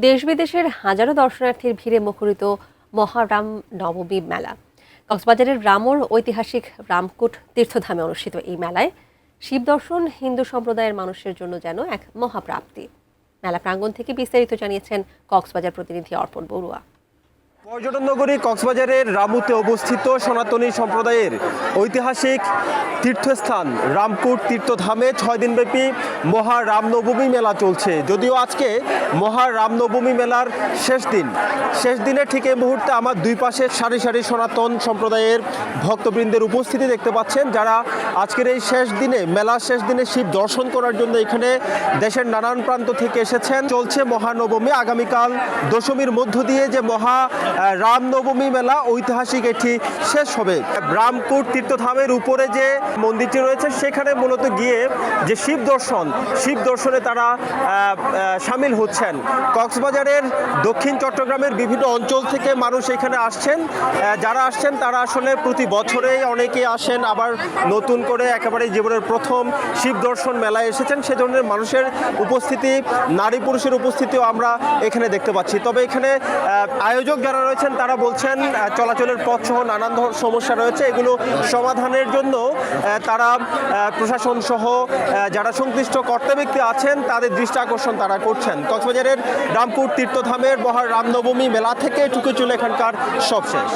দেশ বিদেশের হাজারো দর্শনার্থীর ভিড়ে মুখরিত মহারাম নবমী মেলা। কক্সবাজারের রামোর ঐতিহাসিক রামকুট তীর্থধামে অনুষ্ঠিত এই মেলায় শিব দর্শন হিন্দু সম্প্রদায়ের মানুষের জন্য যেন এক মহাপ্রাপ্তি। মেলা প্রাঙ্গণ থেকে বিস্তারিত জানিয়েছেন কক্সবাজার প্রতিনিধি অর্পণ বড়ুয়া। পর্যটন নগরী কক্সবাজারের রামুতে অবস্থিত সনাতনী সম্প্রদায়ের ঐতিহাসিক তীর্থস্থান রামকুট তীর্থধামে 6 দিনব্যাপী মহা রামনবমী মেলা চলছে। যদিও আজকে মহা রামনবমী মেলার শেষ দিনে ঠিক এই মুহূর্তে আমার দুই পাশে সারি সারি সনাতন সম্প্রদায়ের ভক্তবৃন্দের উপস্থিতি দেখতে পাচ্ছেন, যারা আজকের এই মেলার শেষ দিনে শিব দর্শন করার জন্য এখানে দেশের নানান প্রান্ত থেকে এসেছেন। চলছে মহানবমী, আগামীকাল দশমীর মধ্য দিয়ে যে মহা রামনবমী মেলা ঐতিহাসিক এটি শেষ হবে। রামকুট তীর্থধামের উপরে যে মন্দিরটি রয়েছে সেখানে মূলত গিয়ে যে শিব দর্শনে তারা সামিল হচ্ছেন। কক্সবাজারের দক্ষিণ চট্টগ্রামের বিভিন্ন অঞ্চল থেকে মানুষ এখানে আসছেন। যারা আসছেন তারা আসলে প্রতি বছরেই অনেকে আসেন, আবার নতুন করে একেবারে জীবনের প্রথম শিব দর্শন মেলায় এসেছেন। সে ধরনের মানুষের উপস্থিতি, নারী পুরুষের উপস্থিতিও আমরা এখানে দেখতে পাচ্ছি। তবে এখানে আয়োজক যারা রয়েছেন তারা বলছেন চলাচলের পথ সহ নানান সমস্যা রয়েছে, এগুলো সমাধানের জন্য তারা প্রশাসন সহ যারা সংশ্লিষ্ট কর্তা ব্যক্তি আছেন তাদের দৃষ্টি আকর্ষণ তারা করছেন। কক্সবাজারের রামকুট তীর্থধামের মহা রামনবমী মেলা থেকে এটুকু চলে এখানকার সব শেষ।